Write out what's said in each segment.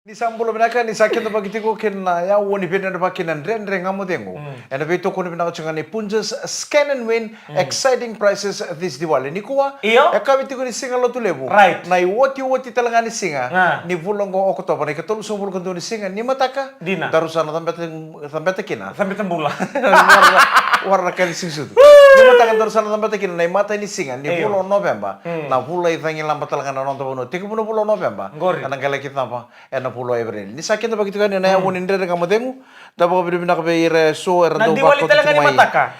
Ni sambulo binaka ni sakit to bagiti ko ken na ya woni benen ba ken andre ngamo dengo. And be to kono binaka changa ni punjas scan and win exciting prices this Diwali. Ni kuwa Iyo? ya kabiti ko ni singa lo tulebu. Right. Na iwoti talanga ni singa Ah. ni vulongo Oktober ni katulu subul ko ni singa ni mataka. Dina. Darusana tambete kina. Sampai tembula. Warna kan sing sudu. Ni mataka darusana tambete kina na mata ni singa ni Iyo. bulo November. Na bulo itangi lamba talanga na nonto bono. Tiku bulo November. Ngori. Anang kala kita pa pulo April. Ni sakit ba gitu kan na woni ndere ngamo demu. Dabo bi binaka be ire so er Na do Diwali talaga ni mataka.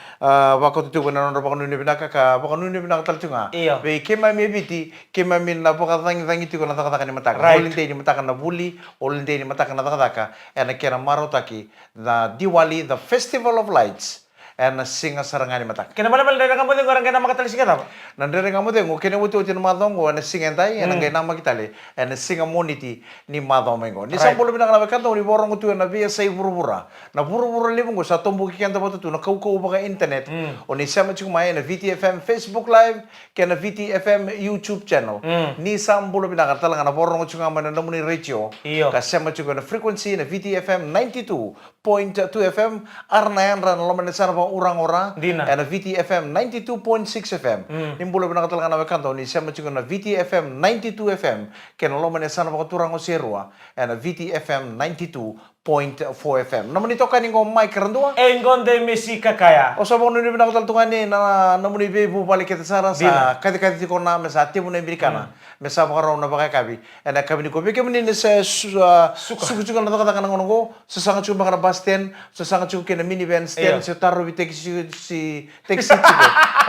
Bako tu ko na ndo bako nuni binaka ka bako nuni binaka talchunga. Iyo. Be kema mi biti kema min na bako tangi tu ko na taka ni mataka. Right. Olinte ni mataka na buli, olinte ni mataka na taka. Ena kera marotaki the Diwali, the festival of lights. And singa sarangani mataka. Kena mana balik dengan kamu tu orang kena makan singkat apa? Nandere ngamo dengo kene wuti wuti madongo ana singa tai ana ngai nama kitale ana singa moniti ni madongo mengo ni sambolo bina kana kanto ni borong tu na via sai burubura na burubura libungo sa tombu ki kanta botu na kau baga internet oni sama chiku mai na VTFM Facebook live kena VTFM YouTube channel ni sambolo bina kana talanga na borong chiku ngama na muni radio Iyo. ka sama chiku na frequency na VTFM 92.2 FM arna yan ran lomane sana pa orang-orang Dina. and VTFM 92.6 FM. Nimbulo na katalaga na kanto ni siya matching na VTFM 92 FM. Kaya lo man sana pa turang o sirwa and VTFM 92.4 FM. Naman ito kaning ko mic randua. Engon de Messi kakaya. O sa mga nunibin ako taltungan ni na namuni bebu balik kita sara sa kati-kati ko na sa tibo na Amerikana. Mesa pa raw na bakay kabi. And kami ni ko bigyan mo ni sa suku-suku na kata kanang ko sa sangat suku mga basten sa sangat suku kina minivan stand sa taro si taxi ko.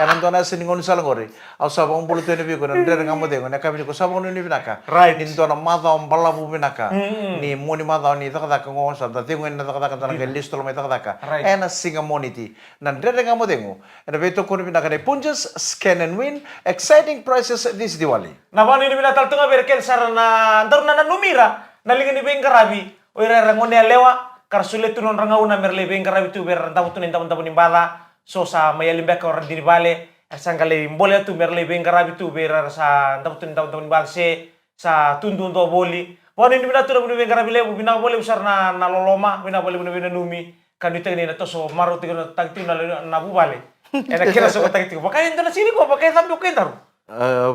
And ando na sa ningon sa langori. Aw sa bang buluto ni bigo na ndere ngamo de na kami ni ko sa bang nunibin aka. Right. Nindo na mata ang balabu binaka. Ni moni mata ni takata ko sa datingon na takata na listo lo may takata. Right. And a singa moniti. Nandere ngamo dengo. And beto ko ni binaka ni punjas scan and win exciting prices this Diwali. Naman ini bila taltunga berkel sarana antar na numira nalingan ni beng karabi o ira rangon ya lewa karsulet tunon rangauna merle beng karabi tu ber tamu tunin tamu nimbala so sa mayalim bek or di bale sangkale mbole tu merle beng karabi tu ber sa tamu tunin nimbala se sa tundun to boli wani ni bila tu na beng karabi le bina bole usar na loloma bina bole bina numi kan itu ni na to so maru tigo tagti na bu bale ena kira so tagti ko pakai ndo na sini ko pakai sambil ko taru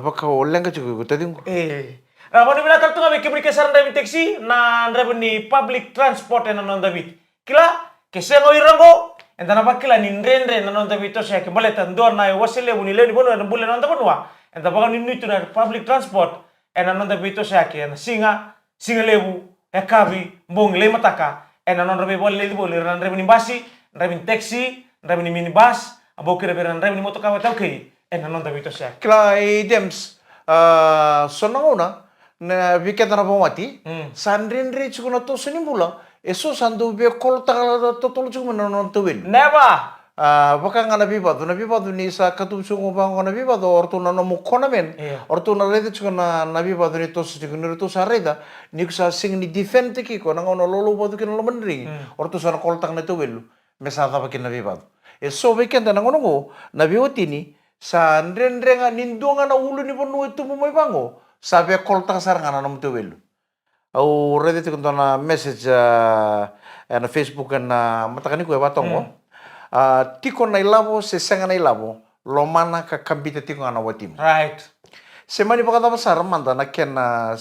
Baka ulang ka juga tadi ko. Ramon bila kartu ngabe kibri kesaran dari taxi na ndre ni public transport na non David. Kila kesengo irango enda na bakila ni ndre na non David to sa ke boleta ndor na wasile buni le ni bono na bule non tabonwa. Enda baka ni nitu na public transport ena non David to sa ke na singa lebu kabi bong le mataka ena non rebe bole le bole na ndre ni basi ndre ni taxi ndre ni minibus abokire be ndre ni motoka wata okay. Non David to sa. Kila idems sonanguna na biketa na pamati sandrin ri chukuna to sunimbula eso sandu be kol takala to tolo chukuna non tuwin. Never. Baka nga nabibado ni sa katubsungo ba nga nabibado orto na namukona men orto na reda chukuna nabibado ni to sa chukuna to sa reda ni sa sing ni defend ki ko nang ono lolo bado kin laman ring orto sa kol tak na tuwil mesata pa kin nabibado. So bikenta nang ono ngo nabiwati ni sa ndre nga nindo nga na ulo ni bono ito mo may bango sabi kolta kasar nga na namuto welo au ready to na message na Facebook na matakani ko batong mo tiko na ilabo se sanga na ilabo lomana ka kambita tiko nga na watim Right. semani baka tama sar manda na ken na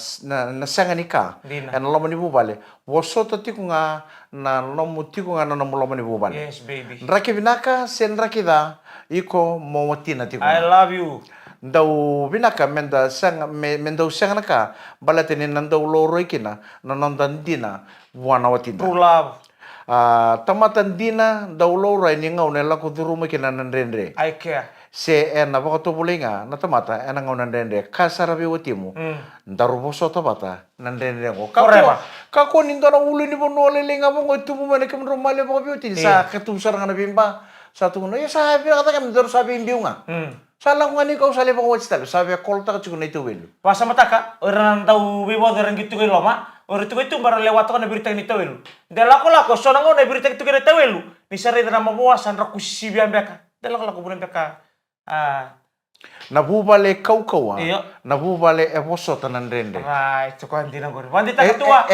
sanga ni ka Dina. en lomani bubale wosoto tiko nga na lomu tiko nga na lomani bubale Yes, baby. Raki binaka sen rakida iko momotina tiko. I love you. Daw binaka menda sang menda sang naka balatini nandaw loroy kina nanondan dina wana watina. True love. Tamatan dina daw loroy ni ngaw nela ko duruma kina nanrenre. I care. Se en baka to bulinga na tamata en ngaw nanrenre kasarabi watimu. Darubo soto bata nanrenre ko. Forever. Kako nindo na ulo ni bono lelinga mo ko tumu mane kam romale baka biutin sa katumsar nga na bimba. Satu no ya sabi kata kami terus sabi imbiu nga. Salah ko ngani kau sali bako watch talo sabi kolta ka chukuna itu welu. Wasa mataka orang tahu bibo orang gitu ke loma. Orang itu bara lewat ko na berita ni tawelu. Dela ko lako so nango na berita itu ke tawelu. Ni sare na mabuwa san ra kusisi biambeka. Dela ko lako bulan beka Na bubale kau-kau Iyo. na bubale e posota nan rende. Right, so kuan dina gori. Wandi ta katua.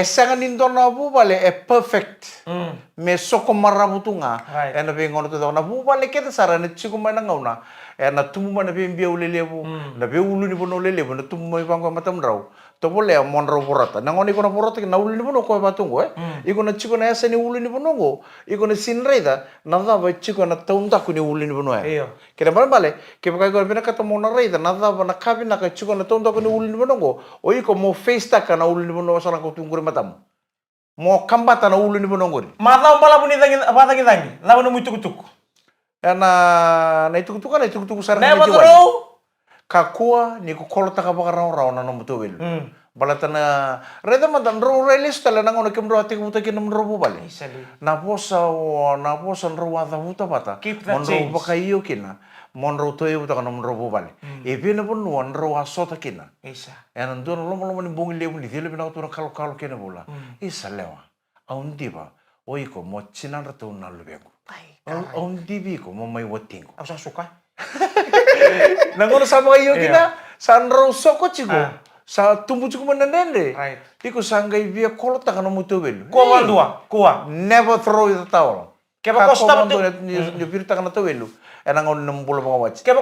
Sangan nindo na bubale e perfect. Me soko marabutunga. Right. Na be ngono to na bubale kete sara ne chiku mana ngauna. Na tumu mana be mbia ulelebu. Na be ulu ni bono lelebu na tumu mai bangwa matam rau. To bole monro porata. Na ngoni kono porata na ulu ni bono ko batungo Iko na chiku na ese ni ulu ni bono go. Iko na sinreda na da ba chiku na taunta ku ni ulu ni bono Iyo. Kira bale ke pakai ko bina kata mo na reda na da na kabi na ka chiku na taunta ku ni ulu ni bono go. O iko mo face ta kana ulu ni bono sala ko tungure matam. Mo kambata na ulu ni bono ngori. Mata umpala buni tangi. Lawan no muito kutuk. Na itu-tuku sarang Ne ni jiwali. matro. Kakua ni ko kolota ka baka raw na no mutuwil. Balatana reda madan ro relis tala na ngono kemro ati ko taki nam ro bale. Isali. Na posa ro wata huta pata. Keep that Monro change. baka iyo kina. Monro to iyo ta nam ro bale. E pina pun wan ro asota kina. Isa. Enan don lomo ni bongi lebu ni dile bina to kalo kena bola. Isa lewa. Aun diba. Oiko mo chinan rato na lubengu. Aun dibi ko mo may watingo. Aku suka. Nangono sama iyo kina san ro soko chigo. Sa tumbu chigo manandende. Right. Iko sangai via kolota kana mutuwil. Kuwa wandua. Kuwa. Never throw the towel. Keba kosta tu. Ni pirta kana tawelu. Enang on 60 mga watch. Keba.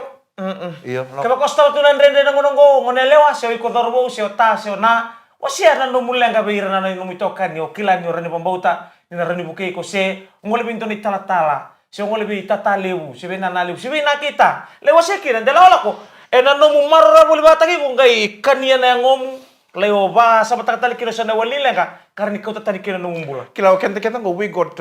Iyo. Keba kosta tu nan rende nang ngongo ngonelewa seo iko dorbo seo ta seo na. Wasia na no mulenga beira na no mitokan yo kilan yo rani pambauta ni rani buke ko se ngole binto ni tala-tala. Se ngole bi tatalewu, se bena nalewu, se bena kita. Lewa se kira dela ola ko. Na no mumara boli batagi ko ngai kania na ngom leo ba sa batakatali kira sa nawalila ka karni ko tatani kira no mumbula. Kila kenta go we got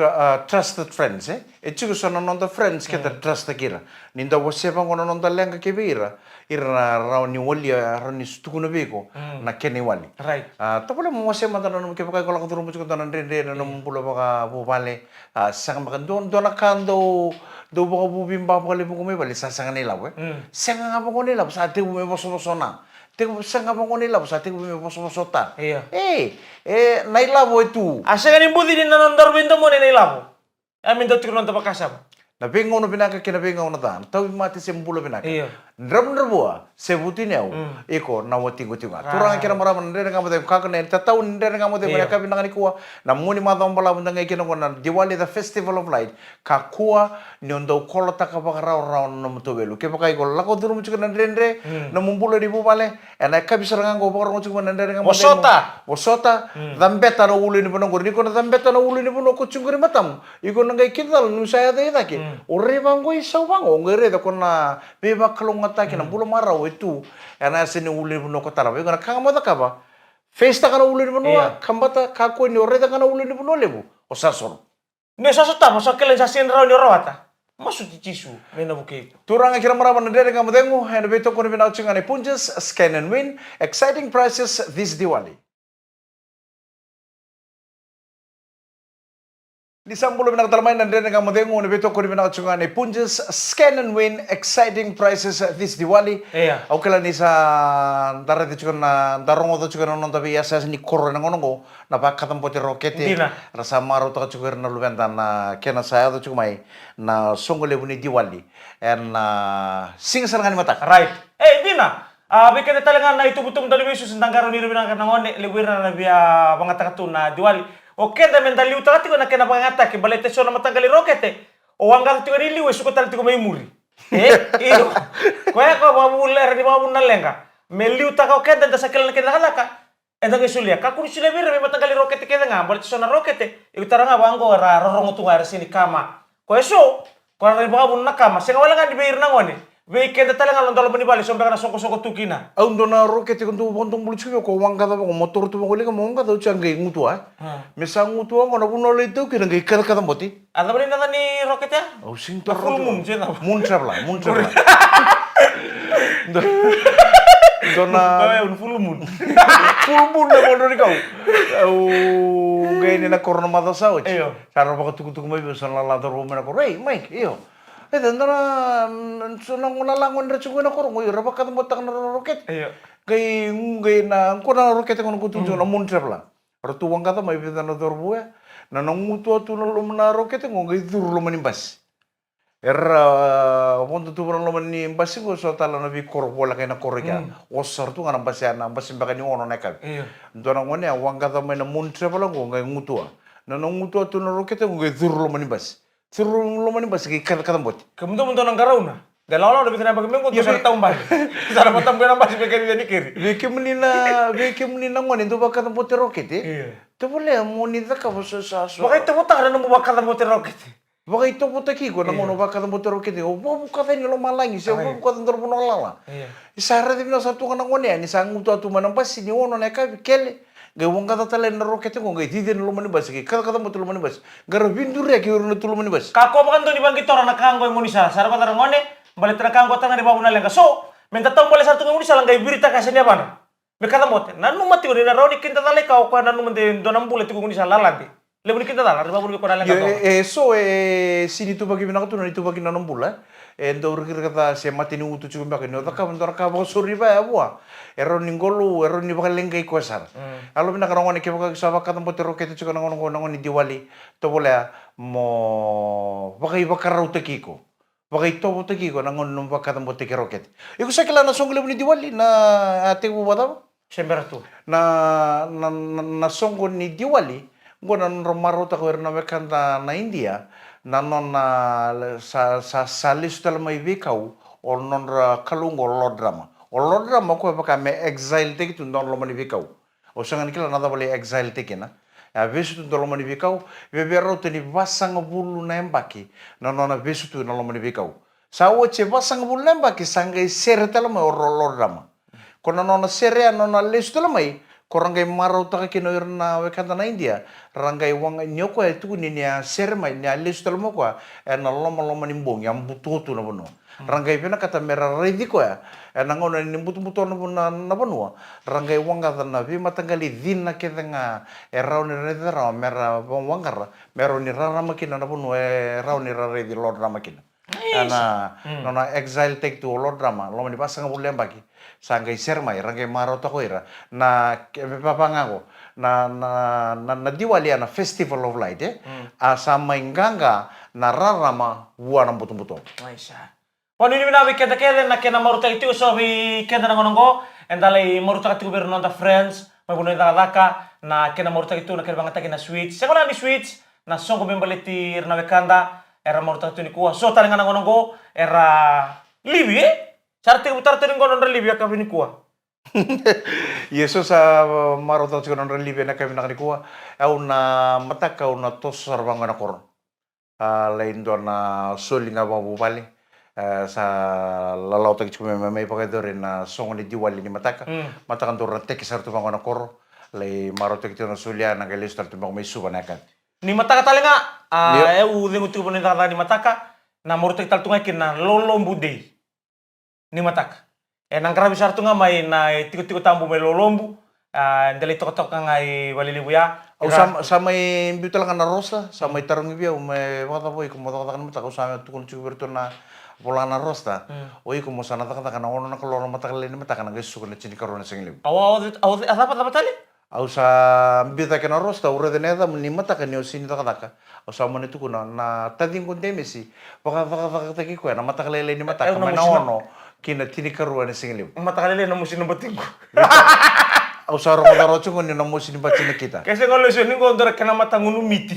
trusted friends Echugo sono non the friends keta trust kira. Ninda waseba ngono non lenga kibira. Ira rauni wali rani stukuna beko na keni wali. Right. Tapos mo wase matana no ke pakai kolak turun mucho tanan rende na mumbula baka bubale sang makan don nakando do baka bubimba baka libu kumay bali sang nila Sang nga baka nila sa ate bumi boso na. Teko sang nga baka nila sa ate bumi boso ta. Iya. Nailabo itu. Asa ganin budi din nanon darbindo mo ni nailamo. Amin do tikron ta pakasam. Na bingo no binaka kina bingo na tan. Tawi mati sembula binaka. Iya. Ndrabua sebutin yau. Iko na wati gutinga. Turang kira maraman ndere ngamo de kakane tatau ndere ngamo de mereka binanga nikua. Na muni madam bala bundanga kina kona Diwali the festival of light. Kakua ni ondo kolota ka bakara raun no mutobelu. Ke pakai gol lako duru muchuka ndere na mumbula di bubale. Ena ka bisaranga go bakara muchuka ndere ngamo. Wasota. Dambeta no ulu ni bono gori ko na dambeta no ulu ni bono ko chunguri matam. Iko ngai kidal nu saya de dake. Ore bango isau bango ngere da kona beba kalong ngata kina bulo marau itu ana sini uli buno ko tarabe kana kanga mata kaba festa kana uli buno kambata kako ni ore kana uli buno lebu o sasor Ne sasota masa kelen sasin raw ni rawata. Masu tisu mena buke. turanga kira maraman ndere ngam dengu and beto ko ni binauching ani punches scan and win exciting prices this Diwali. Di sambulo pinakatalamayan ng rin ng madengo na beto ko rin pinakachungan ni Punjas Scan and Win exciting prices this Diwali. Iya. Ako kala ni sa darati chukan na darong oto chukan non tabi yasa ni koro ng onongo na pagkatampo ti rokete. Hindi na. Rasa maro to chukan na lubenta na kena saya to chukamay na songole ni Diwali. And sing sarangan matak. Right. Hindi na. Bikin talaga na itubutong dali beso sa tanggaro ni Rubina kanangone liwir na biya mga takatuna Diwali. Oke, da mentali utara tiko na kena pangata ke balete so na matanggali rokete. O anggal tiko rili we suko tal tiko may muri. Iyo. Kaya ko mabuler di mabun na lenga. Meli utaka oke da sakel na kena kalaka. Enda ke sulia ka kun sulia bire matanggali rokete ke nga balete so na rokete. Utara nga bango ra rorong tu nga sini kama. Ko eso. Ko ra mabun na kama. Senga wala nga di beir na ngone. Weekend talaga lang dalo ni bali sombra na soko tukina. Aundo na rokete kuntu bontong bulu chuyo ko wanga da ko motor tu ko lega monga da changai ngutua. Mesa ngutua ngona kuno le tu kira ngai kala kala moti. Ada bali na ni roket ya? Oh sing to Full moon jena. Moon travel. Dona un full moon. full moon na mono ni kau. Ngai ni na korona mata sao. Iyo. Saro pa tuku mai bisa la la ro mena ko. Hey, Mike, iyo. Dana sunang unalangon ra chugo na korong ira ba kadang botak na roket. Iyo. Gay na ko na roket ko kutu na moon travel. Ratu wang kata mai bida na dorbu ya. Na nang mutu tu na lum na roket ngo gay dur lo manimbas. Ponto tu orang loman ni basi ko so tala na bi kor bola kay na korega. Osar tu ngana basi ana basi baka ni ono neka. Iya. Dona ngone awang kata mai na muntre pala ko ngai ngutua. Na no ngutua tu na rokete ngai zur loman ni basi. Zur loman ni basi kay kata kata boti. Kemudian nang garauna. Galala udah bikin apa kemeng kok bisa tahu mbak. Cara matam kena basi bikin dia nikir. Beke menina ngone tu baka kata boti rokete. Iya. Tu boleh moni ta ka boso sa so. Baka itu buta ada nemu bakal motor roket. Baka ito po taki ko na ngono baka mo tero kiti. O bo ka tayo lo malangi se bo ka tandor mo lala. Iya. Isara di na sa tu kana ngone ni sang mutu atu manang pas ni ono na ka kele. Ga wong ka talen na roket ko ga diden lo mani bas ki. Kala kata mo tu lo mani bas. Gar bindur ya ki uro tu lo mani bas. Kako makan tuh di bangkit orang nak kanggo yang munisa. Sara kata ngone balik tera kanggo tanga di bawah nalenga. So minta tahu boleh satu munisa langgai berita kasihnya apa? Bekata mote. Nanu mati ko na roni kinta tale ka ko nanu mende donam bulet ko munisa lalanti. Lebu ni kinta tala, riba bulu ko nalenga to. So sini tu bagi binang tu na itu bagi nanom bula. Endo urkir kata se mati ni utu cukup bagi no taka mentor ka bo suri ba abua. Ero ningolu ero ni bakal lengai kuasar. Alo bina karangone ke bakal sa bakal tempo tero kete cukup nangon diwali. To boleh mo bakal bakar rauta kiko. Bakal to bote kiko nangon num bakal tempo teke roket. Iku sakila na songgle ni diwali na ate ko bata. Sembera tu. Na songo ni diwali. Gua nan romaro ta ko na kanta na India nanon na sa list tal mai vikau or non ra kalungo lodrama ko pa me exile te tu non lo mani vikau o sangan kila nada boleh exile te kena a vesu tu lo mani vikau ve vero te ni basang bulu na embaki nanon na vesu tu lo mani vikau sa o che basang bulu na embaki sangai ser tal mai or lodrama kono non sere non list tal mai korangai marau taka kino irna wekanta na India rangai wang nyoko itu ni nia sermai nia listal mo kwa na loma nimbong yang butuh na bono rangai pina kata mera ready ko na ngono ni butuh na bono rangai wang kata na vi matanggali din na ketenga rau ni ready rau mera wangar mero ni rara makina na bono rau ni ready lord ramakina na exile take to lord drama loma ni pasang bulan bagi sangai sermai rangai maro to koira na papangako na diwali na festival of light sama inganga na rarama buana butung-butung. Aisha. Poni ni na weekend kede na kena maruta itu so weekend na ngonongo endalai maruta itu bernonta friends mabuno daka na kena maruta itu na kena bangata kena switch. Sekolah ni switch na songo bembaletir na wekanda era maruta itu ni kuah so talenga na ngonongo era libi Sarti utar tering konon relibi ya kami ni kuah. Yesus sa maro tau konon relibi na kami nakani kuah. Au na mataka au na tos sarbanga na koron. Lain do na solinga babu bali. Sa lalau tak cuma memang pakai dore na songo ni diwali ni mataka. Matakan do na teki sartu banga na koro. Lai maro tak na solia na galis tartu banga may suba nakan. Ni mataka talenga eu dengu tu pun ni mataka na moro tak taltunga kina lolombu dei. Ni matak. Nang karabi sartu nga may na tiku-tiku tambo may lolombu. Dali tok-tok nga ngay walilibuya. Au sa may biutal nga na rosta, sa may tarong ibiya, may wata po, kumotak-tak na matak, sa may tukul chikuberto na bola na rosta. Oi kumo sa natak-tak na ono na koloro matakali ni matak, na gusto ko na chinikaro na singilib. Dapat tali? Au sa biutal ka na rosta, ura deneda, ni matak, ni o sinitak-tak. Au sa mo nito ko na tading kundemesi, baka-taki ko, na matakali ni matak, may na ono. Kina tinikaruan na singilib. Matakalili na musin ng bating ko. Au sa rong-rong ko ni na musin ng batin na kita. Kasi nga lusyon ko ondora ka na matangun umiti.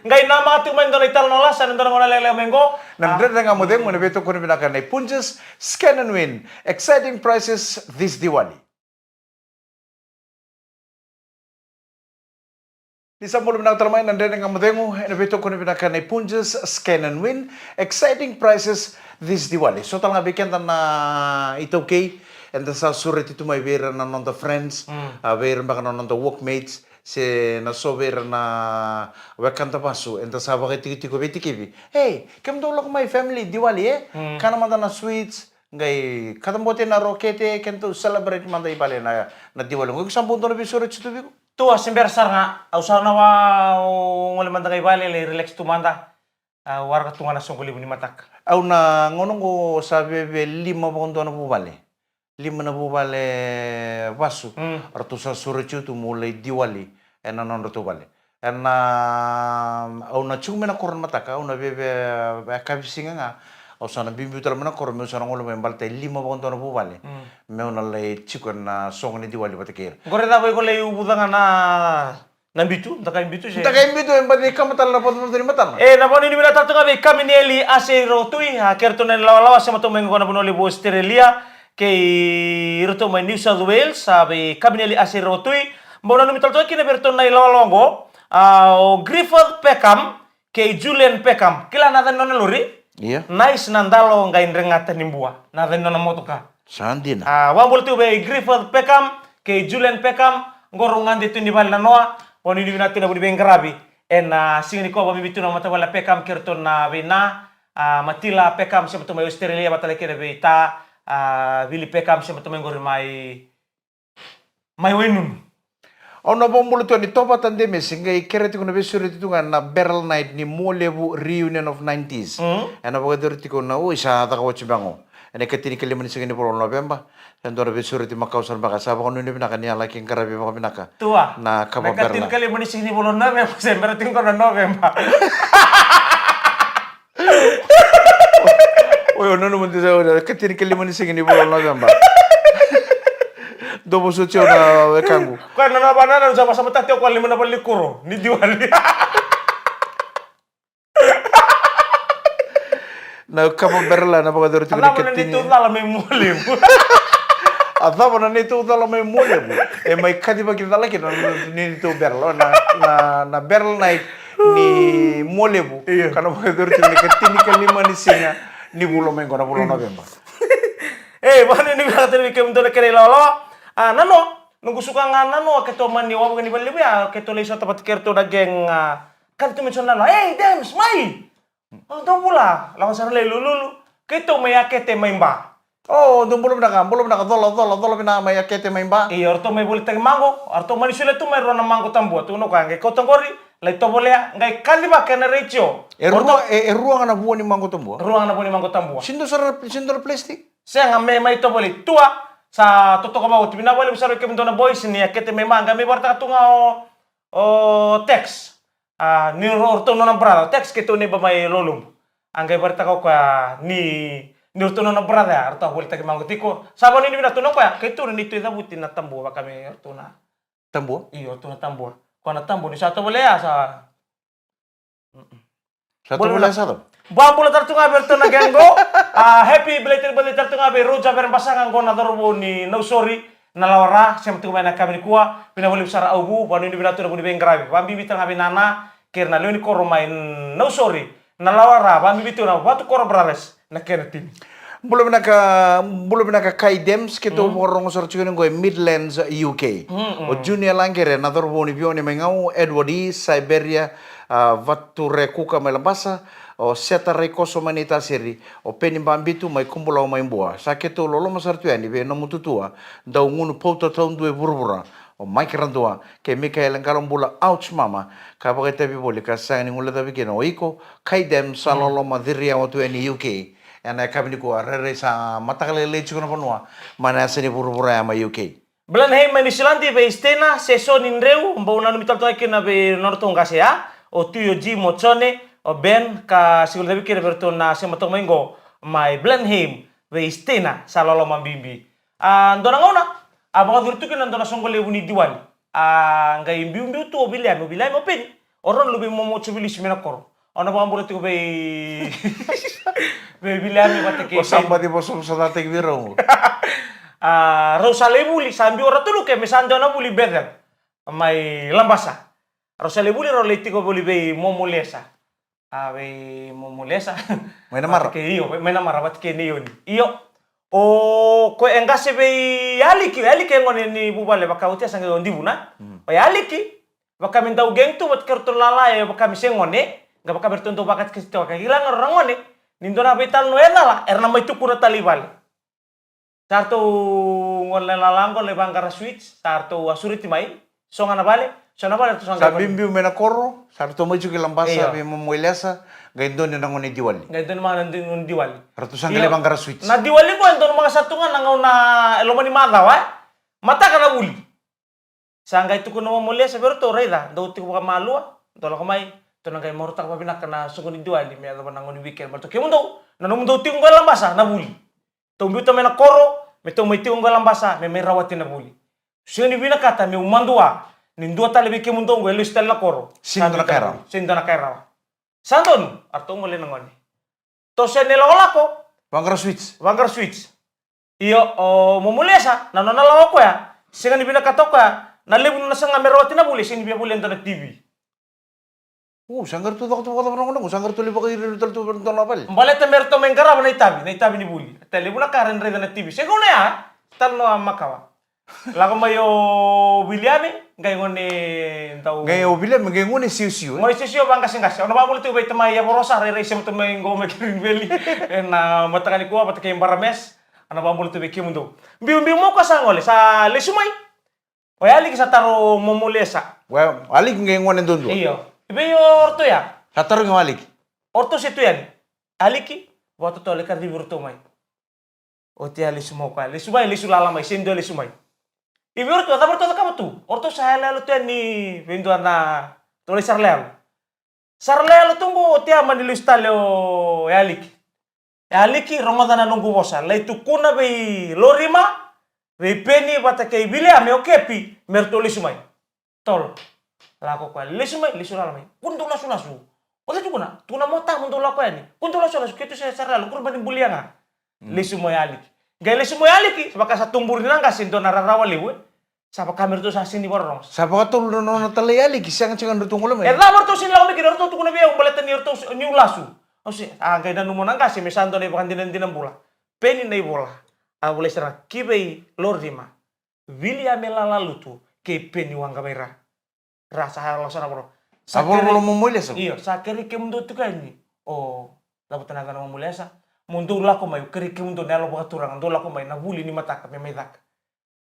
Ngay na mga tumayin doon ital nola sa nandun nga nalala mengo. Nandun nga mo din mo na beto ko na binakan na Punjas Scan and Win. Exciting prices this Diwali. Di sa mulo ng talamay, nandun nga modengo, nabito ko na binakan na Punjas Scan and Win. Exciting prices this Diwali. So talaga bigyan na ito okay. And sa surit ito may vera na non the friends, vera baka na non the workmates, si nasover na wakanta pasu. And sa bakit tiko betikibi. Hey, kam dolo ko my family Diwali Kana manda na sweets, ngay katambote na rokete, kento celebrate manda ibale na Diwali. Kung isang punto na bisurit ito biko. Tuwa simbersar nga, ausar na ngoli manda kay bali, relax tu manda. Warga tunga na sungkuli ni matak. Au na ngonong ko sabi 5 punto na bubale. 5 na bubale wasu. Arto sa surechu tu mulai Diwali. Nanon to bale. na au na chung mena koron mataka au na bebe kabisinga nga au sana bimbi utra mena koron me sana ngolo me balte 5 bakon tono bubale me una le chico na song ni diwali batakir Gore da boy ko le ubudanga na bitu, taka bitu siya. taka imbi tu embadi kamatal na potmo tani matal Na boni ni mina tatu ngabe kamineli ase rotui ha kerto na lawa sa mato mengo na bonoli bo Australia ke roto mai New South Wales sabe kamineli ase rotui bona no mital to kine berto na lawalongo o Griffith Peckham ke Julian Peckham kila na non lori iya nice nandalo ngai rengata nimbua na non motoka sandina wambul tu be Griffith Peckham ke Julian Peckham ngorongan de tu ni bal na noa oni ni natina budi bengarabi singni ko babi bitu na mata wala Peckham kerto na bina matila Peckham se betu mai Australia batale kere beita Willie Peckham se betu ngori mai wenun ona bombulu to ni topa tande me singa ikereti kuna besuri tu na barrel night ni molebu reunion of 90s ana boga ko na o isa ta ko chibango ene ketini kelima ni singa ni polo November Endora besuri ti makau sar baka saba kono ni binaka ni ala king karabi baka binaka tua na kaba berla nakatin kali mani sini polo na me se merating ko na November oyo nono munti sa ora ketini kelima ni singa ni polo November dobo so cheo na wekangu ko na banana sama sama tatio ko lima na balikuro ni diwali na kaba berla na baka dorti ala ni mana ni ketini tu la me mulim Adava na nito udala may mule mo. May kadiba kita lagi na nito berlo na berl night ni mule mo. Karena begitu ni ketini kelima ni singa ni bulo mengo na bulo November. Bani ni kata ni kem tole kere lolo. Nano nunggu suka nano keto mani wa ni bali ya keto le sota pat kerto na geng kan tu mention lalo. Dems mai. Oh to pula. Lawan sar le lulu. Keto maya kete maimba. Oh, belum nak dolo bina may akete may ba. Orto may bulit tag mango, orto mani sule tu may rona mango tambo, tu no kange kotongori, lai to bolea, ngai kaliba kana recho. Ruang na buo ni mango tumbo. Ruang na buo ni mango tambo. Sindo plastic. Saya ngame may to boli tua sa toto ka bawo tibina boli bisaro ke mendona boys ni akete may manga may barta tunga o text. Ni orto no na brada, text ke to ni ba may lolum. Angay barta ka ni Nurto na brada, arto bolita ke mango tiko. Sabon ini bina tuno pa, kay tuno nito ida buti na tambo ba kami arto na. Tambo? Iyo, arto na tambo. Ko na tambo ni sa to bolea sa. Sa to bolea sa to. Buang pula tartu nga berto na gengo. Happy belated tartu nga be roja ber basangan ko na dorbo ni no sorry na lawara sem tu na kami ni kuwa pinaboli sara aubu banu ni bina tuno buni bengrabe. Bambi bita nga binana kerna leoni ko romain no sorry na lawara bambi bita na batu ko brales. Nakenatin. Belum naka kai dems kita borong sor chukun go Midlands UK. O junior langere na dor boni bioni mengau Edward Siberia vature kuka melambasa o seta rekoso manita siri o penimbanbitu mai kumbula mai bua. Saketo lolo masartuani be no mututua da ngunu pauta taun due burbura. O Mike Randua ke Mikael Ngalombula ouch mama ka bagay boli ka sa ni ngula tabi kino iko kai dem salolo madiria o tu ni UK. Ena kami ko arere sa matakalele chukuna panua mana sini pura-pura ama UK. Blanheim ni Silandi be istena seson inreu mbau nanu mital to na be nortong kasea o tuyo G mochone o ben ka sigul dabi kire berto na semato mengo mai Blanheim be istena salolo mambimbi. Ndona ngona abang virtu ke ndona songole buni diwali. Ngai mbiu tu obilai mo pen oron lubi momo chubili simena koro. Ono bang boleh tu be bilami batake. O samba di bosom sa dating biro. Rosale buli sambi ora tulu ke mesando na buli bedel. Mai lambasa. Rosale buli ro letiko buli be momolesa. Be momolesa. Maina mara. Ke iyo, maina mara batake ni yoni. Iyo. O ko engase be aliki ngone ni bubale bakauti sange ondibuna. O aliki baka mendau gengtu bat kerto lala ya baka misengone. Gak bakal bertuntuk bakat ke situ hilang orang ngone nindona betal noela lah erna mai tu kuna talibal sarto ngol lalango le bangkara switch sarto asuriti mai songa na bale tu songa bimbi mena korro sarto mai juga lambasa be momoilesa gaindon na ngone diwali mana diwali ratusan kali bangkara switch na diwali ko endon mga satungan nangaw na elomani mata wa mata kana uli Sangga itu kuno mulia seberu to reda, do ti ko malua, to la kamai, to nang kay morta ka pinak na sugun di duali, me ado nang ni weekend, to kemundo, na mundo ti ko lambasa na buli. To mbiuta me na koro, me to mai ti ko lambasa, me rawati na buli. Sini bina kata me umandua, nindua tali bike mundo ngo elu stella koro. Sindo na kairaw. Sindo na kairaw. Sandon, arto mo le nangoni. To se nelolako, Vanguard Switch. Iyo momulesa na nalawa ko ya. Singa ni binakato ka, nalibun na sanga meroti na buli sini biya buli ento na TV. Sanggar tu tak tu kata orang orang, sanggar tu libat kiri tu tu napal. Baleta merto mengkara na itabi ni buli. Telibuna karen reda na TV. Segone ya, tal no makawa. Lago mayo Williame, ngay ngone tau. Ngay William, ngay ngone siu-siu. Ngone siu-siu bang kasing-kasing. Ono ba buli tu bait mai ya borosa re sem tu mai ngome kirin beli. Na matakani ko matake barames. Ano ba buli tu beki mundo. Biu mo ka sangole sa lesumay. O ali sa taro momulesa. Well, alik ngay ngone dondo. Iyo. Ibe yo orto ya. Hataro ng alik. Orto situ yan. Aliki, wato to lekar di burto mai. O ti ali sumo ka. Lesumay lesulala mai sendo lesumay. Ibe orto ta burto ka tu. Orto sa halalo to ni vendo na tole sarlelo. Sarlelo tunggu ti amani listalo aliki. Aliki Ramadan nunggu bosa. Lai tu kuna bei lorima, bei peni bata kei bilia me okepi merto lesumay. Tol. Lako kwa lesumay lesulala mai. Kuntu lasu. Ote tuna mota mundo lako yani. Kuntu lasu kitu saya sarlelo kurban bulia nga. Lesumay aliki. Gay lesumay aliki sabaka sa tumbur nang kasinto nararawali we. Sapa kamer tu sa sini borong. Sapa ka tol no tali aliki siang cengan rutungul mai. Erla morto sin lawo mikir orto tukuna biya baleta ni orto ni ulasu. Osi, gay na numonang kasi mesando na ibakan dinan bola. Peni na bola. Boleh serah kibei lordima. William lalalutu ke peni wang kamera. Rasa halo sana bro. Apa belum memulai sa? Iyo, sa keri ke mundo tu kan ni. Oh, dapat tenaga na memulai sa. Mundo lako mai keri ke mundo nelo bakaturang. Ndo lako mai na buli ni mata ka memai tak.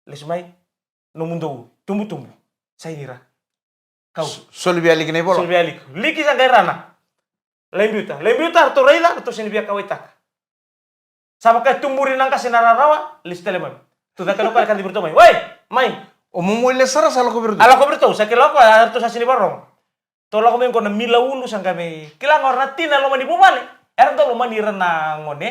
Lesmai no mundo tumbu. Sa inira. Kau. Solbi alik na bola. Solbi alik. Liki sa gairana. Lembiuta to reida to sini biya kawaitak. Sama kay tumburin nang kasi nararawa, listele man. To da kanu kan di berto mai. Woi, mai. O memulai sara sala ko berdo. Ala ko berto, sa kilo ko to sa sini barong. To la ko men ko na milaulu sang kami. Kila ngor tina lo mani bubale. Er to lo mani rena ngone.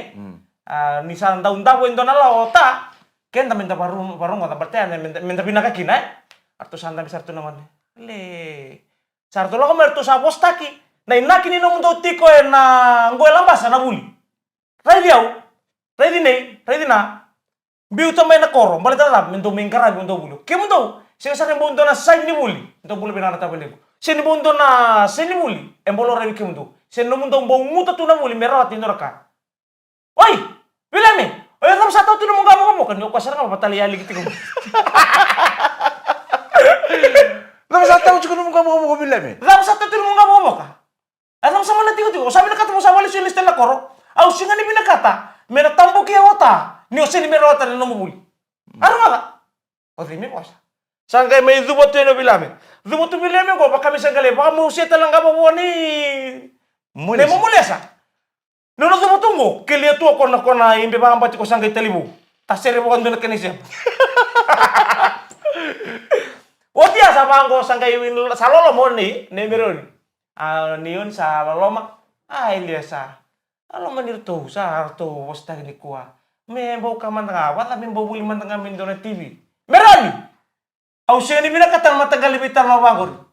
Ni san daun dawo endo na la ota. Ken ta menta barong ta bertean menta pinaka kina. Arto santa besar to ngone. Le. Sarto lo ko merto sa postaki. Na inakini no mundo tiko na ngoe lambasa na buli. Ready na. Biu tamay na koro, balita lab, mendo mengkara mundo bulu. Ke mundo, sing sa mundo na sai ni buli. Mundo bulu binana ta bulu. Sin mundo na sin ni buli, embolo rebi ke mundo. Sin no mundo mbong muta tu na buli merawat ni noraka. Oi, bilame. Oy, tam sa tao tu mo gamo kan yo kasar nga patali ali gitu. Lama sa tao chukuno mo ko bilame. Tam sa tao tu mo gamo ka. Alam sama na tigo, sabi na katamo sa wali sa lista la koro. Au singa ni binakata, mena tambo kia wata. Ni osini mera wata na mo buli. Ano nga? O di mi kwasa. Sangkay may dubot to no bilame. Dubot to bilame ko baka mi sangkale baka mo siya talang gabo ni ne mo mulesa. No no dubot mo, kili to ko na imbe ba ambati ko sangkay talibu. Tasere mo kando na kanisa. Otia sa bangko sangkay sa lolo mo ni meron. Niyon sa loma. Ay liasa. Alam man nito sa harto wasta ni kuha. May bau ka man nga, wala may bau buli man nga min doon na TV. Meron! Aw siya ni binakatan matagal libitar na wagor.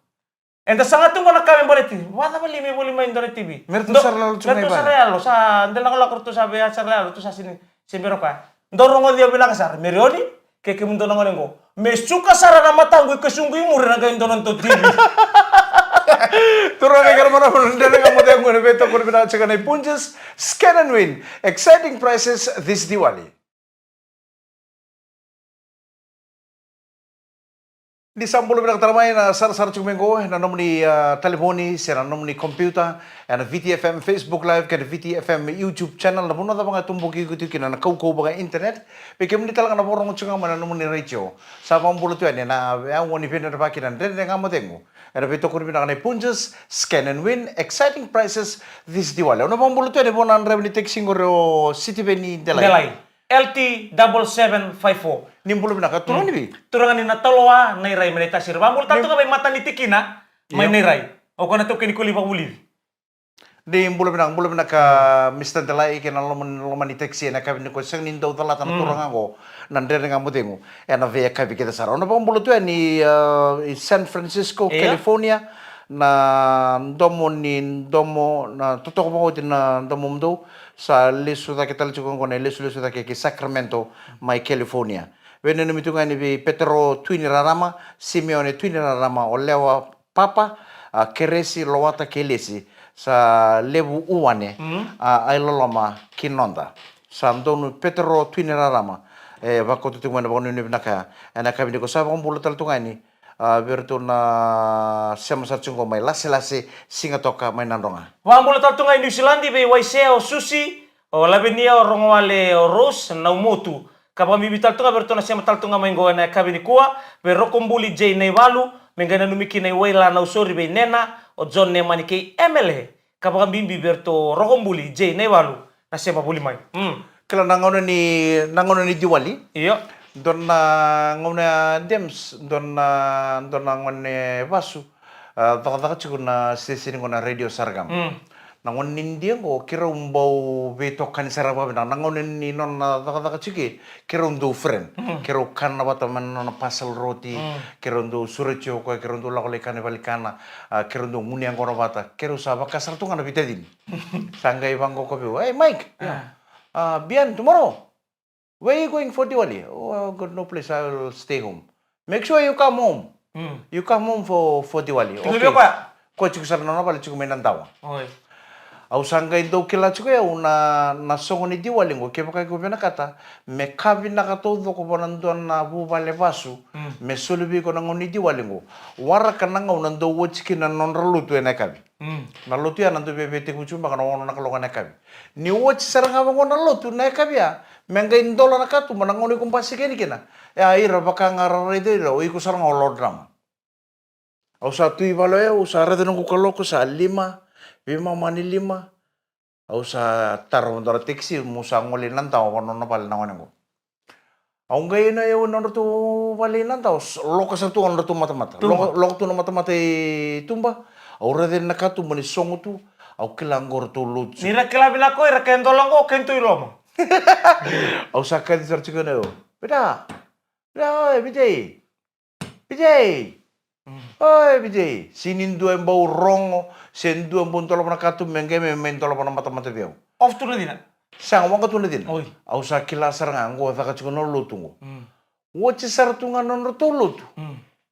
And sa nga itong na kami balit, wala ba limi buli man doon na TV. Meron sa realo chumay ba? Meron sa realo, sa andala ko lakor to sabi sa realo, to sa sinbero ka. Ndoro ngo dia binakasar, meron ni, kaya kimundo na ngo ko. May suka sara na matanggoy kasunggoy mo rin na gayon doon to TV. Turun agar mana dan kamu yang mau beto berbeda dengan Punches Scan and Win exciting prices this Diwali. Di sampul benak teramai na sar cumenggo na nomni telefoni sera nomni komputer na VTFM Facebook Live kan VTFM YouTube channel na puno tapang tumbuki gitu kina na kau baga internet bekem ni talaga na borong cunga mana nomni radio sa pampulu tu na yang woni pina pakiran dan kamu tengu ada beto kurbi na Punches Scan and Win exciting prices this Diwali. Ono pampulu tu bona andre ni texting oro city beni delay. LT7754. Nimbulu binaka turun ni bi. Turangan ni natoloa na iray manita sir. Bambul tanto ka may mata ni tikina may niray. O kana to kini kuli buli. Di bulu binaka Mr. Delay kena loman taxi na kabin ko sang nindo dala tan turang ako nandere nga mudengo. Ena via kabi kita sara. Ona bambulu tu ni San Francisco, California na domo na tutok mo din na domo mdo sa lesu da kita lesu ko na lesu da ke Sacramento, my California. When no mitunga ni Petro Twini Rarama, Simeone Twini Rarama olewa papa keresi lowata kelesi sa lebu uane ailoloma kinonda. Sa ndonu Petro Twini Rarama bako tutunga na bako ni naka ana kabini ko sa bako bulutal tungani berto na sama sarchungo mai lase singa toka mai nandonga. Wambul tatunga New Zealand be waisea o susi o labenia o rongwale o ros na umotu. Kapag bibital tunga berto na sama taltunga mai ngoa na kabini kuwa be rokombuli jay na iwalu mengana numiki na iwaila na usori be nena o John ne manike MLE. Kapag bimbi berto rokombuli jay na iwalu na sama buli mai. Kala nangono ni Diwali. Iyo. Don na ngona Dems don na ngone Vasu daga chiku na station ngona Radio Sargam na ngon nindia ngo kira umbau beto kan saraba na ngon ni non na daga chiki kira undu friend kira kan na bata man na pasal roti kira undu surecho ko kira undu lakole kan balikana kira undu muni ngora bata kira usaba kasar tu ngana bitadin sangai bango ko be hey Mike bien tomorrow. Where are you going for Diwali? Oh, I've got no place. I will stay home. Make sure you come home. You come home for Diwali. Okay. Ko chiku sarana na pala chiku menantawa. Oi. Au sanga indo kila chiku ya na songo ni Diwali ngo ke pakai ko bena kata me kabi na kato do ko bonando na bu vale vasu me sulubi ko ngoni Diwali ngo wara kananga unando wochiki na non ralutu ena kabi. Na lutu ya nandu bebe te kuchumba kana wono na kalonga na kabi. Ni wochi saranga ngo na lutu na kabi ya. Menga indola na katu manangoni kumpasi keni kena. Ya ira baka ngarare dira o iku sarang olodram. Au sa tui valo ya au sa rede nungku kaloko sa 5 mani 5. Au sa taro ndara teksi musa ngoli nanta o wano na pala nangone ngo. Au ngai na ya wano tu vali nanta o loka sa tu wano tu mata-mata. Loka tu na mata-mata tumba. Au rede na katu mani songo tu. Au kilangor tu lucu. Nira kila bila ko ira kendolang ko kento ilomo. Au saka di sarchi kono yo. Beda. Oi Vijay. Oi Vijay. Sinin dua mbau rongo, sen dua mbau tolo pana katu mengge men tolo pana mata-mata biau. Off tu na dina. Sang wanga tu din. Oi. Au sa kila saranga ngo ta kachi kono lutungo. Wochi sartunga non lutu.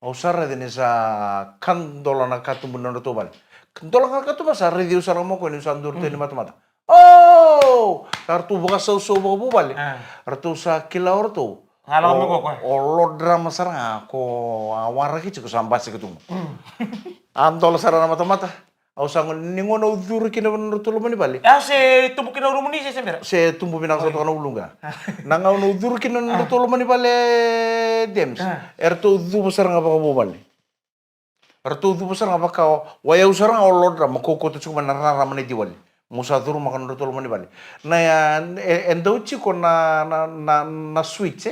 Au sarra dine sa kandola na katu bunan to bal. Kandola na katu basa redi usara mo ko ni sandur te ni mata-mata. Oh, kartu buka sau buka bubal. Kartu sa kila orto. Halo mo ko. Olo drama sarang ko awara ki cukup sambat seketung. Antol sarana mata-mata. Au sangon ningono udur kina bener mani bali. Ya se tumbu kina rumuni se sembera. Se tumbu binang satu kana ulunga. Nanga no udur kina mani bali Dems. Erto udu sarang apa bubal. Erto udu sarang apa kau waya usarang olo drama ko tu cuma narara mani Diwali. Musa duru makan rotol mani bali. Na ya endauchi ko na switch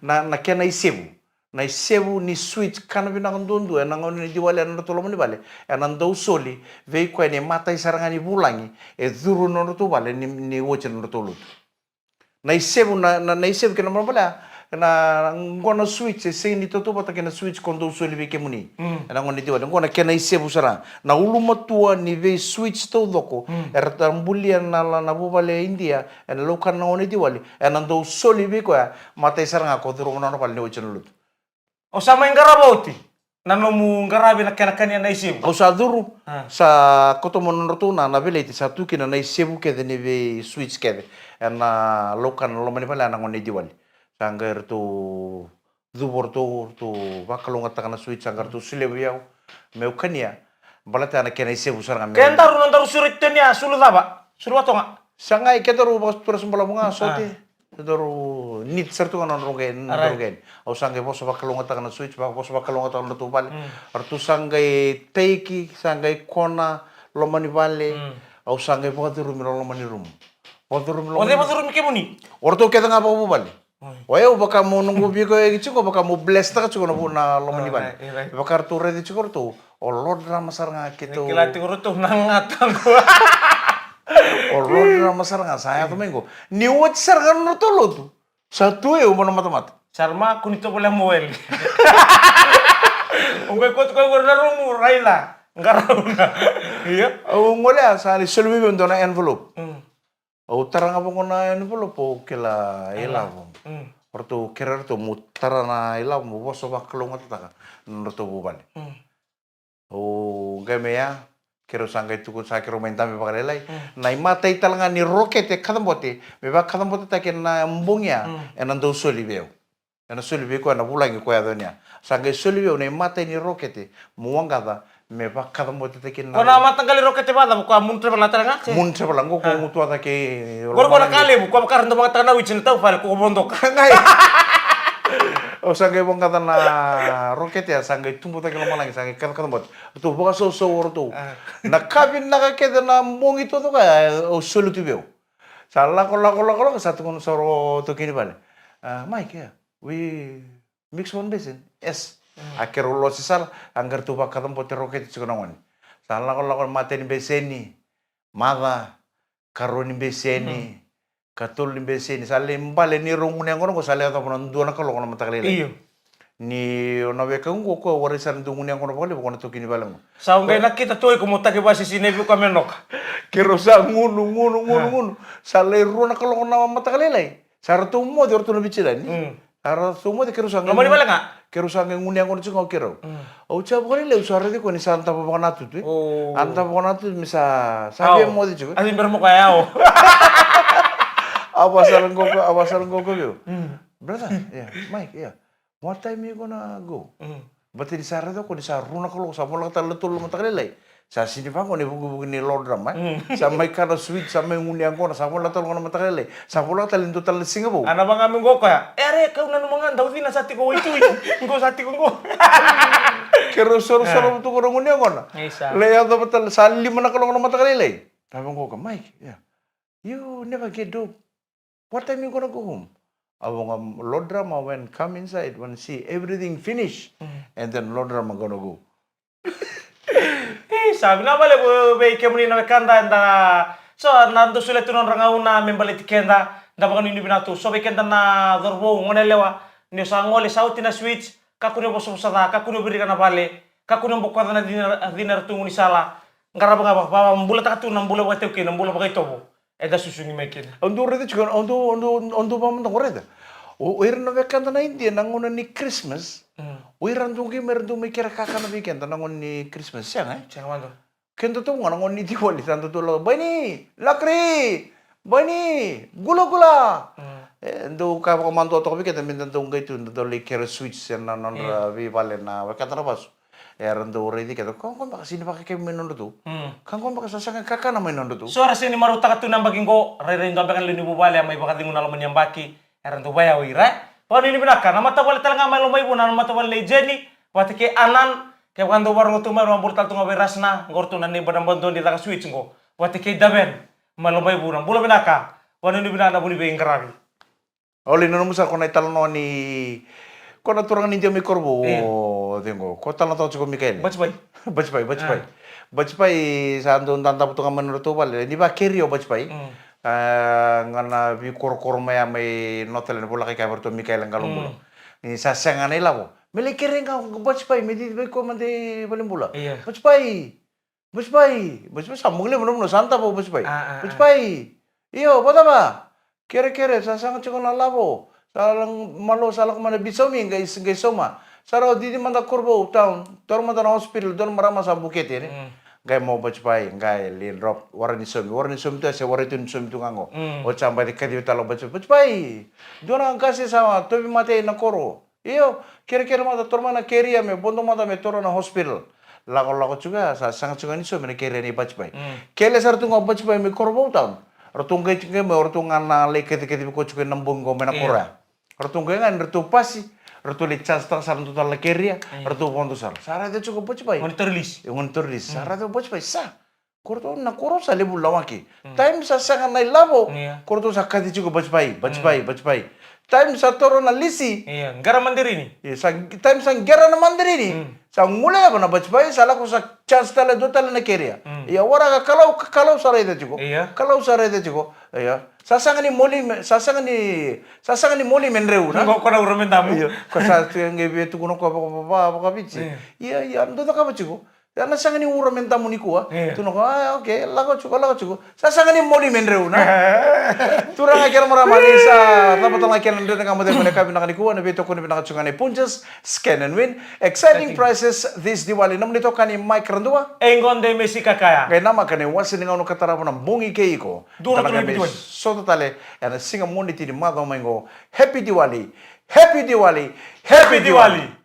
na kena isebu. Na isebu ni switch kana binang dundu na ngoni Diwali na rotol mani bali. Na ndau soli vei ko ni mata isarangani bulangi duru no rotol bali ni woche no rotol. Na isebu na isebu kena mabala na ngona switch seni toto bata kena switch kondo soli vei kemuni. Na ngoni Diwali ngona kena isebu sarang. Na uluma tua ni vei switch to doko. Ertambulia na bubale India en lokan na ngoni Diwali. En ando soli vei ko ya mata sarang ako duru ngona pal ni woche no lut. O sama ngaraboti. Nanomu ngarabi na kanya na isebu. O sa duru sa koto mononoto na vele iti sa tuki na isebu kede ni vei switch kede. En lokan lomani pala na ngoni Diwali. Sanggar tu dubor tu bakalonga takana switch sanggar tu silebiau meukania balata ana kena isebu saranga me Kentaru nandaru suritnya sulu daba. Sulu atonga. sangai ketaru bas turas mbala bunga sote ketaru nit sertu kana rogen au sangai boso bakalonga takana switch boso bakalonga takana tu bale artu sangai teiki sangai kona lomani bale au sangai pokatu rum lomani rum Paturum O te paturum ke muni. Orto kita ngapa bu bali? Wayo baka mo nunggu biko e gichu baka mo bless ta chuko na lo mani bali. Baka tu ready chuko tu. O lord na masar nga kito. Kila tiguro tu nangatang ko. O lord na masar nga saya tu minggu. Ni wat sar kan no tolo tu. Satu e umano mata. Sarma kunito pala moel. Ungkoy ko na rumu raila. Ngaruna. Iya. O ngole sali selwi bendo na envelope. O taranga po na envelope o kila ila po. Orto kerer to mutara na ila mo boso baklong ataka. Norto bu bali. O gamea kero sangga itu sa kero main tambe pakalelai. Nai mata italanga ni roket e kadambote. Meba kadambote ta na mbungya enando solibeu. Ena solibeu ko na bulangi ko adonia. Sangga solibeu nei mata ni roket muangada meba kadambote ta na. Kona mata kali roket ba da ko muntre bala taranga. Muntre bala ko mutu ata ke. Gor kali bu ko karndo mga tana wicin tau fal ko bondok. Ngai. O sangga bong kata na roket ya sangga tumbo ta kilo malangi sangga kadambote. Tu boka so orto. Na kabin na kakeda na mong ito to kaya o solo tu beo. Salah kalau satu kon soro to kini bale. Mike ya, we mix one basin. Yes. Akhir ulo sisal anggar tu bakal tempat roket itu kenangan. Salah kalau mate ni beseni, mada karoni beseni, katul ni beseni. Salim bale ni rungun yang kono ko salah atau kono dua nak kalau kono mata kali. Iyo. Ni ona weka ngo ko warisan dungun yang kono bale kono to kini bale. Saungai nak kita tuh ko mutake basi sini bu kamenok. Kero sa ngunu. Salai runa kalau kena mata kalelai. Sara tu mo di orto na bichira ni. Sara tu mo di kero sa. Nomor bala nga? Kero sa nguni ang kono chungo kero. O cha bokali le usara di ko ni santa pa baka natu tu. Anta pa natu misa sabi mo di chugo. Asin bermo kaya o. Awasaran go yo. Brother, yeah, Mike, yeah. What time you gonna go? Berarti di sara do ko di sa runa kalau sa mo lang talatul mata kalelai. Sa sini pa ko ni bugu ni Lord Ram sa may kana sweet sa may ngunyang ko na sa wala tol ko na matakale sa wala talento tal Singapore ana bang amin ko kaya are kau nanu mangan daw din sa ti ko itu ngo sa ti ko ngo kero soro to ko ngunyang ko na le ya do tal sa lima na ko na matakale tabang ko Mike yeah you never get dope what time you gonna go home abang Lord Ram when come inside when see everything finish and then Lord Ram gonna go sabi na bale be kemuni na kanda nda so nando sule tunon rangauna membali tikenda nda bakan ini binatu so be kenda na dorbo ngone lewa ni sa ngole sauti na switch kakune boso sada kakune beri kana bale kakune bokwa na dinar tunguni sala ngara banga baba mbula takatu nambula wate ke nambula bagai tobo eda susu ni mekin ondo rede chikon ondo pamon ngoreda o irno be kanda na India nangona ni Christmas Wiran tungki merdu mikir kakak nabi kenta nangon ni Christmas siang siang mando kenta tuh nangon ni Diwali santo tuh lo bani lakri bani gula ndo ka ko manto to bi kenta minta tungki itu ndo liker switch sen nanon rabi bale na kata rabas ndo ready kata kong baka sini pakai kemen ndo tuh kong baka sasang kakak nama ndo tuh suara sini maru takatu nambagin ko rere ndo bakan lini bubale mai bakat dingun alam menyambaki ndo baya wira Pano ini benaka, nama tawal talaga may lumay po na nama tawal ni Jenny, wati ke anan, kaya kando warung tu may rumah tal tunga berasna, ngorto na ni badang bandon di taka switch ngo, wati ke daben, malumay po na, bula benaka, pano ini benaka buni be ingkarari. Oli no musa ko na italno ni ko na turang ninja mi korbo, tingo, ko talno tao chiko Mikael. Bachpai sa andon tanta putunga menurut bal, ni ba kerio bachpai. Ngana bi kor maya may notel na pula kay kabarto Mikael ang galong ni sasang anay labo mili kiring ka bachpai medi bay ko mande balimbula bachpai samung le mono santa po bachpai iyo bata ba kere sasang chiko na labo salang malo salak mana bisomi guys soma saro didi manda korbo town tor manda hospital don marama sa bukit ini Gay mo bachpai, gay lin drop, warni sum tu ase waritun sum tu ngango. O chambai de kadi talo bachpai. Dona kasi sama tobi mate na koro. Iyo, kira mata tormana keria me bondo mata me toro na hospital. Lago juga sa sangat juga ni sum me keria ni bachpai. Kele sar tu ngo bachpai me korbo town. Rotunggai me ortungan na le keti ko juga nambung go me na kora. Rotunggai ngan retu pasi. Ratu licas tak saran tu tala keria, ratu pontu sar. Sara itu cukup bocpai. Monitor list. Sara itu bocpai sa. Korto na koro sa libu lawaki. Time sa sanga na ilabo. Iya. Korto sa kati chuko bajpai. Time sa toro na lisi. Iya, negara mandiri nih. Sa time sa gera na mandiri ni. Sa mulai apa na bajpai sala ko sa chance tala do tala na keria. Iya wara ka kalau sarai da chuko. Iya. Kalau sarai da chuko. Iya. Sasanga ni moli menreu na. Nggak kena urut tamu. Iya. Kasa ngebe tu kuno ko apa bici. Iya, ando ka chuko. Ya na sanga ni ura menta muni kuwa. Tu no okay, lago chuko. Sa sanga ni moli menreu na. Turang akira mara malisa. Tapos ang akira nandun nga mo din mo nakabinang ni kuwa na bito ko ni pinakachungan ni Punches Scan and Win. Exciting prices this Diwali. Namun nito kani Mike Randua. Engon de Messi kakaya. Kaya nama kani wasin nga uno katara mo ng bungi keiko. Doon na tuloy bituan. So totale, yan singa moniti ni Mado Mango. Happy Diwali. Happy Diwali. Happy Diwali.